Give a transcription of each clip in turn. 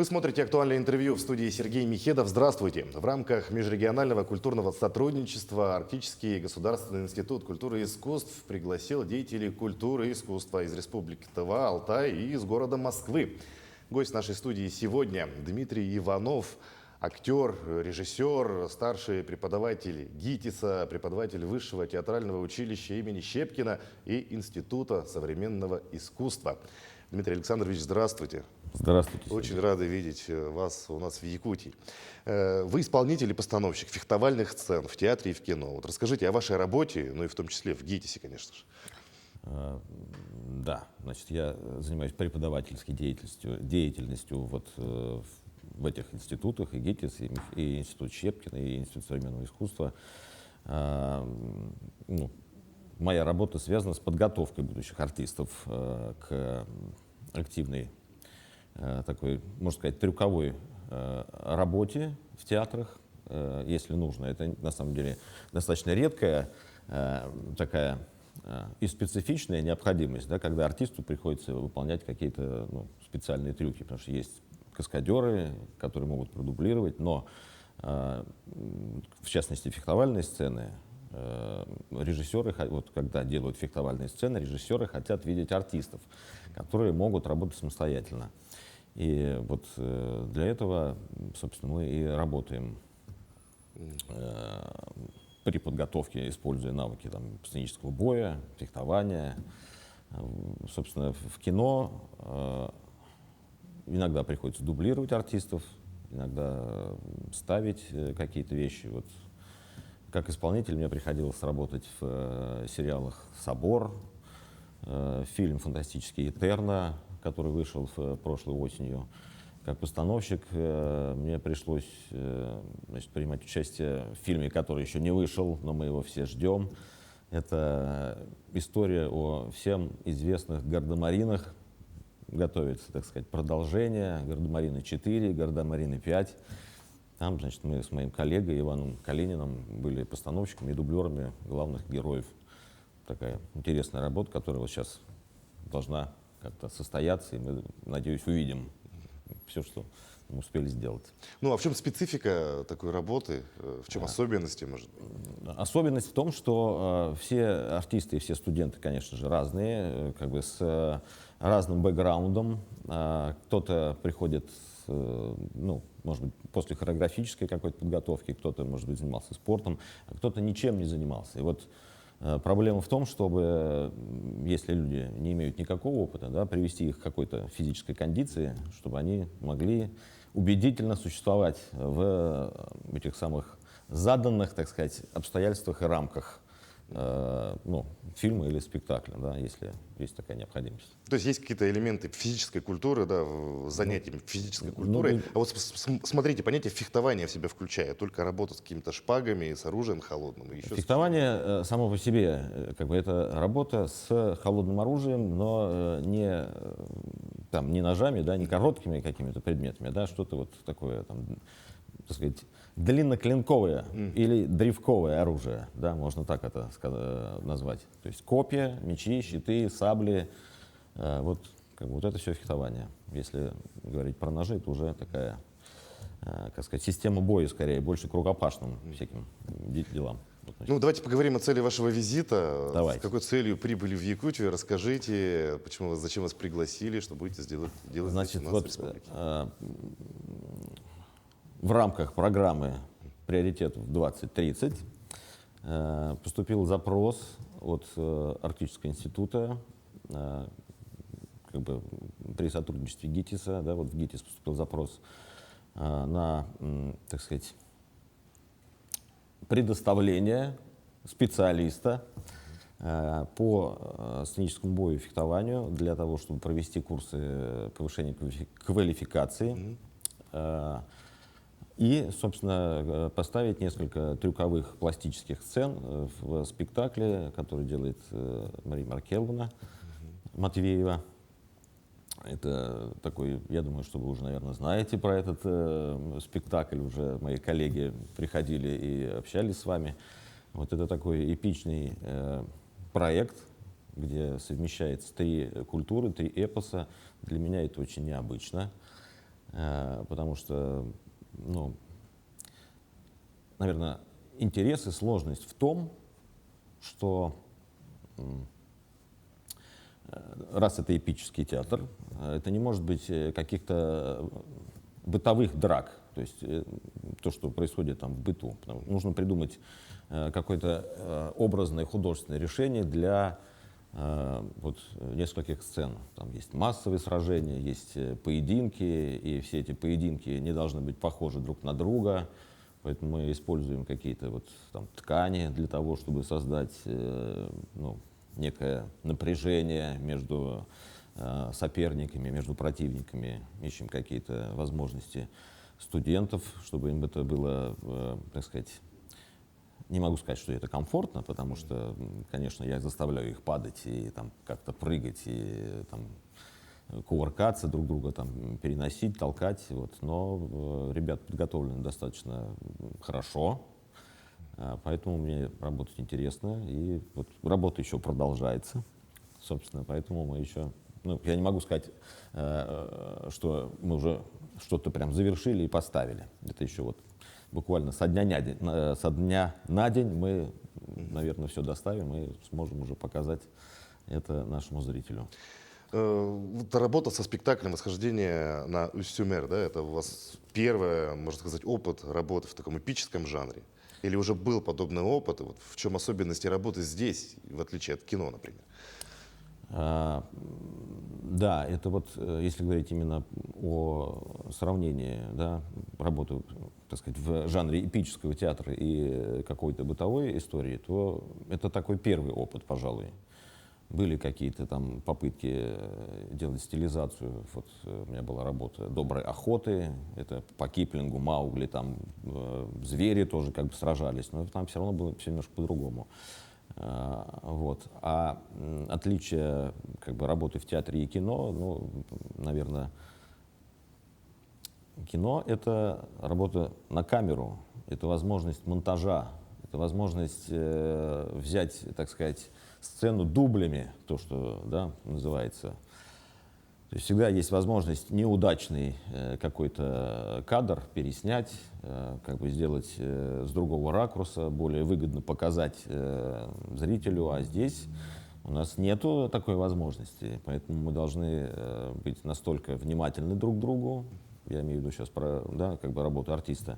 Вы смотрите «Актуальное интервью» в студии Сергей Михедов. Здравствуйте. В рамках межрегионального культурного сотрудничества Арктический государственный институт культуры и искусств пригласил деятелей культуры и искусства из Республики Тыва, Алтай и из города Москвы. Гость нашей студии сегодня Дмитрий Иванов, актер, режиссер, старший преподаватель ГИТИСа, преподаватель Высшего театрального училища имени Щепкина и Института современного искусства. Дмитрий Александрович, здравствуйте. Здравствуйте. Очень рады видеть вас у нас в Якутии. Вы исполнитель и постановщик фехтовальных сцен в театре и в кино. Вот расскажите о вашей работе, ну и в том числе в ГИТИСе, конечно же. Да, значит, я занимаюсь преподавательской деятельностью вот в этих институтах, и ГИТИС, и Институт Щепкина, и Институт современного искусства. Моя работа связана с подготовкой будущих артистов к активной такой, можно сказать, трюковой работе в театрах, если нужно. Это на самом деле достаточно редкая такая и специфичная необходимость, да, когда артисту приходится выполнять какие-то специальные трюки, потому что есть каскадеры, которые могут продублировать, но в частности фехтовальные сцены, режиссеры, вот когда делают фехтовальные сцены, режиссеры хотят видеть артистов, которые могут работать самостоятельно. И вот для этого, собственно, мы и работаем при подготовке, используя навыки сценического боя, фехтования. Собственно, в кино иногда приходится дублировать артистов, иногда ставить какие-то вещи. Вот, как исполнитель мне приходилось работать в сериалах «Собор», фильм фантастический «Этерна», который вышел прошлой осенью. Как постановщик мне пришлось принимать участие в фильме, который еще не вышел, но мы его все ждем. Это история о всем известных гардемаринах. Готовится, так сказать, продолжение. «Гардемарины 4», «Гардемарины 5». Там, значит, мы с моим коллегой Иваном Калининым были постановщиками и дублерами главных героев. Такая интересная работа, которая вот сейчас должна как-то состояться, и мы, надеюсь, увидим все, что мы успели сделать. Ну, а в чем специфика такой работы? В чем особенности, может быть? Особенность в том, что все артисты и все студенты, конечно же, разные, как бы с разным бэкграундом. Кто-то приходит, может быть, после хореографической какой-то подготовки, кто-то, может быть, занимался спортом, а кто-то ничем не занимался. И вот проблема в том, чтобы, если люди не имеют никакого опыта, да, привести их к какой-то физической кондиции, чтобы они могли убедительно существовать в этих самых заданных, так сказать, обстоятельствах и рамках фильма или спектакля, да, если есть такая необходимость. То есть есть какие-то элементы физической культуры, да, занятий физической культурой. А вот смотрите, понятие фехтования в себя включает только работу с какими-то шпагами, с оружием холодным. И еще фехтование само по себе, как бы, это работа с холодным оружием, но не ножами, да, не короткими какими-то предметами, да, что-то вот такое, так сказать, длинноклинковое или древковое оружие, да, можно так это назвать. То есть копья, мечи, щиты, сабли, вот это все фехтование. Если говорить про ножи, это уже такая, как сказать, система боя, скорее, больше к рукопашным всяким делам. Ну, давайте поговорим о цели вашего визита. Давайте. С какой целью прибыли в Якутию? Расскажите, зачем вас пригласили, что будете делать Значит, здесь у нас в республике? В рамках программы «Приоритетов 2030» поступил запрос от Арктического института, при сотрудничестве ГИТИСа, да, вот в ГИТИС поступил запрос на, так сказать, предоставление специалиста по сценическому бою и фехтованию для того, чтобы провести курсы повышения квалификации. И, собственно, поставить несколько трюковых пластических сцен в спектакле, который делает Мария Маркеловна Матвеева. Это такой, я думаю, что вы уже, наверное, знаете про этот спектакль, уже мои коллеги приходили и общались с вами. Вот это такой эпичный проект, где совмещается три культуры, три эпоса. Для меня это очень необычно. потому что, ну, наверное, интерес и сложность в том, что раз это эпический театр, это не может быть каких-то бытовых драк, то есть то, что происходит там в быту. Нужно придумать какое-то образное художественное решение для вот нескольких сцен. Там есть массовые сражения, есть поединки, и все эти поединки не должны быть похожи друг на друга, поэтому мы используем какие-то вот там ткани для того, чтобы создать ну, некое напряжение между соперниками, между противниками, ищем какие-то возможности студентов, чтобы им это было, так сказать, не могу сказать, что это комфортно, потому что, конечно, я заставляю их падать и там как-то прыгать и там кувыркаться друг друга, там переносить, толкать, вот. Но ребята подготовлены достаточно хорошо, поэтому мне работать интересно, и вот работа еще продолжается, собственно, поэтому мы еще, ну, я не могу сказать, что мы уже что-то прям завершили и поставили. Это еще вот буквально со дня на день мы, наверное, все доставим и сможем уже показать это нашему зрителю. Вот работа со спектаклем «Восхождение на Устюмер», да, это у вас первый, можно сказать, опыт работы в таком эпическом жанре? Или уже был подобный опыт? Вот в чем особенности работы здесь, в отличие от кино, например? Да, это вот, если говорить именно о сравнении, да, работы, так сказать, в жанре эпического театра и какой-то бытовой истории, то это такой первый опыт, пожалуй. Были какие-то там попытки делать стилизацию. Вот у меня была работа «Доброй охоты», это по Киплингу, Маугли, там звери тоже как бы сражались, но там все равно было все немножко по-другому. Вот. А отличие как бы работы в театре и кино, ну, наверное, кино — это работа на камеру, это возможность монтажа, это возможность взять, так сказать, сцену дублями, то, что, да, называется. То есть всегда есть возможность неудачный какой-то кадр переснять, как бы сделать с другого ракурса, более выгодно показать зрителю, а здесь у нас нету такой возможности, поэтому мы должны быть настолько внимательны друг к другу, я имею в виду сейчас про, да, как бы работу артиста,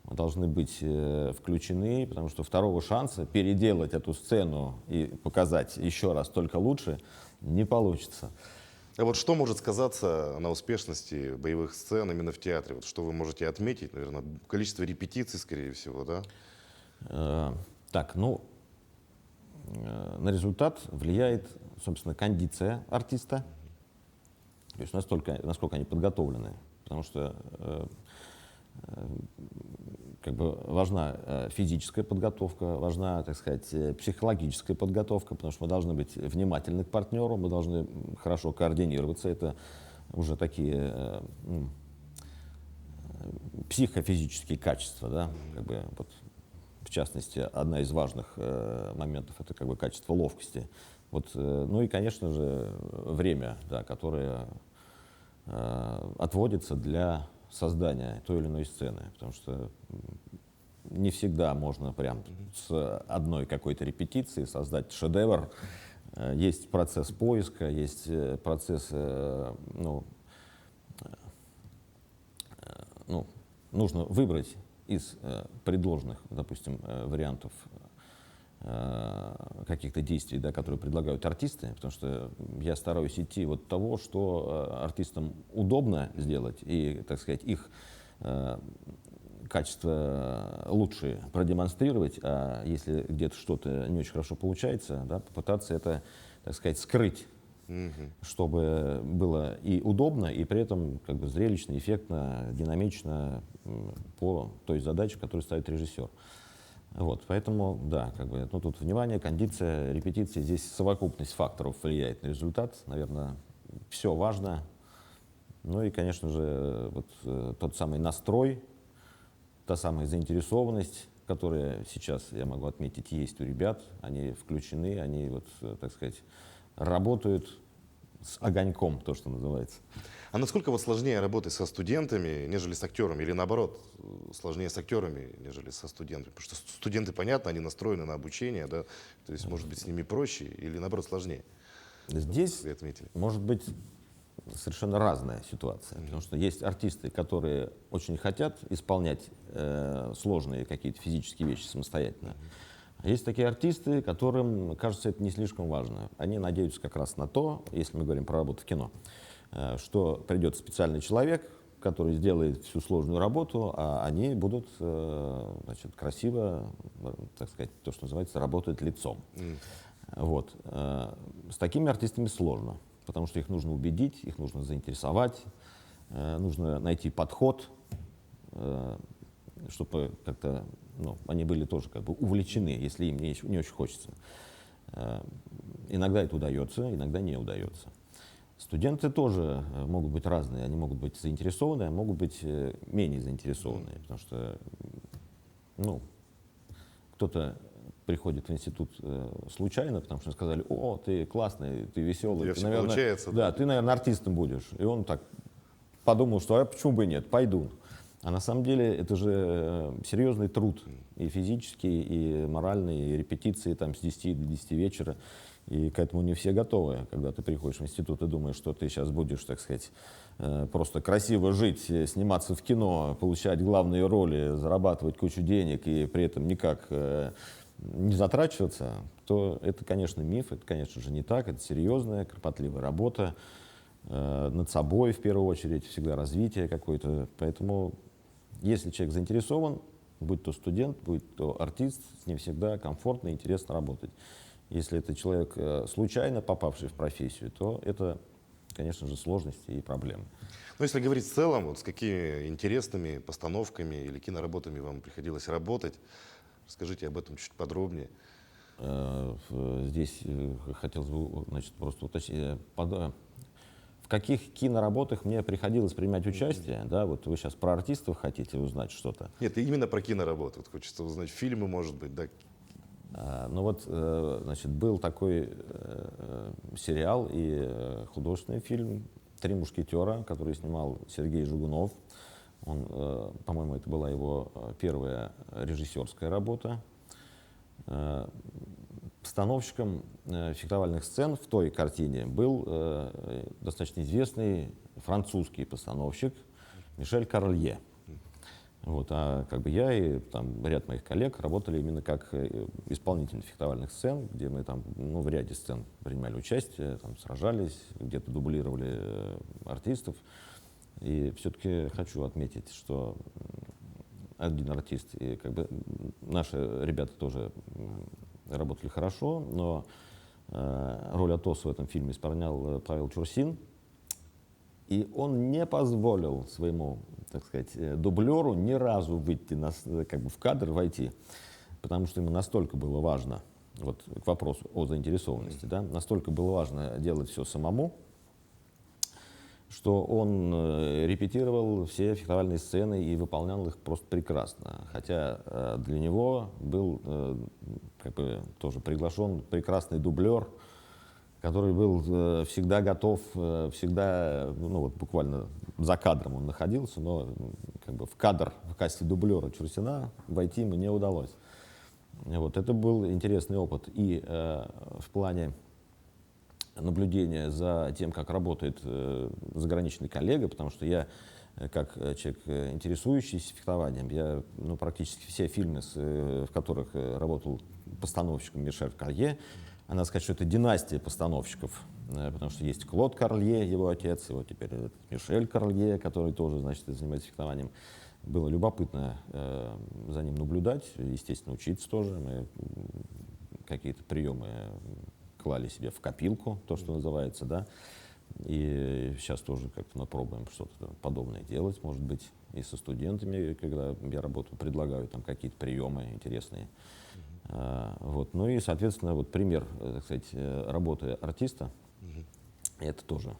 мы должны быть включены, потому что второго шанса переделать эту сцену и показать еще раз только лучше не получится. А вот что может сказаться на успешности боевых сцен именно в театре? Вот что вы можете отметить, наверное, количество репетиций, скорее всего, да? Так, ну, на результат влияет, собственно, кондиция артиста, то есть настолько, насколько они подготовлены, потому что как бы важна физическая подготовка, важна, так сказать, психологическая подготовка, потому что мы должны быть внимательны к партнеру, мы должны хорошо координироваться. Это уже такие психофизические качества, да, как бы, вот, в частности, одна из важных моментов — это как бы качество ловкости. Вот, ну и, конечно же, время, да, которое отводится для создания той или иной сцены, потому что не всегда можно прям с одной какой-то репетиции создать шедевр. Есть процесс поиска, есть процесс, ну, нужно выбрать из предложенных, допустим, вариантов каких-то действий, да, которые предлагают артисты, потому что я стараюсь идти от того, что артистам удобно сделать, и, так сказать, их качество лучше продемонстрировать, а если где-то что-то не очень хорошо получается, да, попытаться это, так сказать, скрыть, чтобы было и удобно, и при этом как бы зрелищно, эффектно, динамично по той задаче, которую ставит режиссер. Вот, поэтому, да, как бы, ну, тут внимание, кондиция, репетиции, здесь совокупность факторов влияет на результат, наверное, все важно. Ну и, конечно же, вот, тот самый настрой, та самая заинтересованность, которая сейчас, я могу отметить, есть у ребят, они включены, они, вот, так сказать, работают с огоньком, то, что называется. А насколько вот сложнее работать со студентами, нежели с актерами? Или наоборот, сложнее с актерами, нежели со студентами? Потому что студенты, понятно, они настроены на обучение, да? То есть, может быть, с ними проще или наоборот сложнее? Здесь Вы отметили. может быть совершенно разная ситуация, потому что есть артисты, которые очень хотят исполнять сложные какие-то физические вещи самостоятельно. А есть такие артисты, которым кажется это не слишком важно. Они надеются как раз на то, если мы говорим про работу в кино, что придет специальный человек, который сделает всю сложную работу, а они будут значит, красиво, так сказать, то, что называется, работать лицом. Вот. С такими артистами сложно, потому что их нужно убедить, их нужно заинтересовать, нужно найти подход, чтобы как-то они были тоже как бы увлечены, если им не очень хочется. Иногда это удается, иногда не удается. Студенты тоже могут быть разные, они могут быть заинтересованы, а могут быть менее заинтересованы, потому что кто-то приходит в институт случайно, потому что сказали: о, ты классный, ты веселый, ты, наверное, получается, да, ты, наверное, артистом будешь. И он так подумал, что почему бы и нет, пойду. А на самом деле это же серьезный труд, и физический, и моральный, и репетиции там с 10 до 10 вечера. И к этому не все готовы. Когда ты приходишь в институт и думаешь, что ты сейчас будешь, так сказать, просто красиво жить, сниматься в кино, получать главные роли, зарабатывать кучу денег и при этом никак не затрачиваться, то это, конечно, миф, это, конечно же, не так, это серьезная, кропотливая работа над собой, в первую очередь, всегда развитие какое-то. Поэтому, если человек заинтересован, будь то студент, будь то артист, с ним всегда комфортно и интересно работать. Если это человек, случайно попавший в профессию, то это, конечно же, сложности и проблемы. Но если говорить в целом, вот с какими интересными постановками или киноработами вам приходилось работать, расскажите об этом чуть подробнее. Здесь хотелось бы, значит, просто уточнить, в каких киноработах мне приходилось принимать участие, да, вот вы сейчас про артистов хотите узнать что-то. Нет, именно про киноработу. Вот хочется узнать фильмы, может быть, да. Ну вот, значит, был такой сериал и художественный фильм «Три мушкетера», который снимал Сергей Жигунов. Он, по-моему, это была его первая режиссерская работа. Постановщиком фехтовальных сцен в той картине был достаточно известный французский постановщик Мишель Карлье. Вот, а как бы я и там ряд моих коллег работали именно как исполнители фехтовальных сцен, где мы там в ряде сцен принимали участие, там, сражались, где-то дублировали артистов. И все-таки хочу отметить, что один артист, и как бы наши ребята тоже работали хорошо, но роль Атоса в этом фильме исполнял Павел Чурсин, и он не позволил своему, так сказать, дублеру ни разу выйти как бы в кадр, войти, потому что ему настолько было важно, вот к вопросу о заинтересованности, да, настолько было важно делать все самому, что он репетировал все фехтовальные сцены и выполнял их просто прекрасно. Хотя для него был как бы тоже приглашен прекрасный дублер, который был всегда готов, всегда, вот буквально за кадром он находился, но как бы в кадр в качестве дублера Чурсина войти ему не удалось. Вот, это был интересный опыт и в плане наблюдения за тем, как работает заграничный коллега, потому что я, как человек, интересующийся фехтованием, я практически все фильмы, в которых работал постановщиком Мишель Карлье, надо сказать, что это династия постановщиков, потому что есть Клод Карлье, его отец, и вот теперь Мишель Карлье, который тоже, значит, занимается фехтованием. Было любопытно за ним наблюдать, естественно, учиться тоже. Мы какие-то приемы клали себе в копилку, то, что называется, да. И сейчас тоже как-то пробуем что-то подобное делать, может быть, и со студентами, когда я работаю, предлагаю там какие-то приемы интересные. Вот. Ну и, соответственно, вот пример, так сказать, работы артиста, это тоже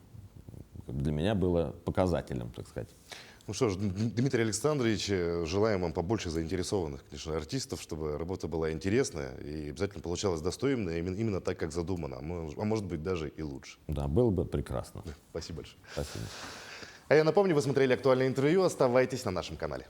для меня было показателем, так сказать. Ну что ж, Дмитрий Александрович, желаем вам побольше заинтересованных, конечно, артистов, чтобы работа была интересная и обязательно получалась достойно, именно так, как задумано, а может быть даже и лучше. Да, было бы прекрасно. Спасибо большое. Спасибо. А я напомню, вы смотрели актуальное интервью, оставайтесь на нашем канале.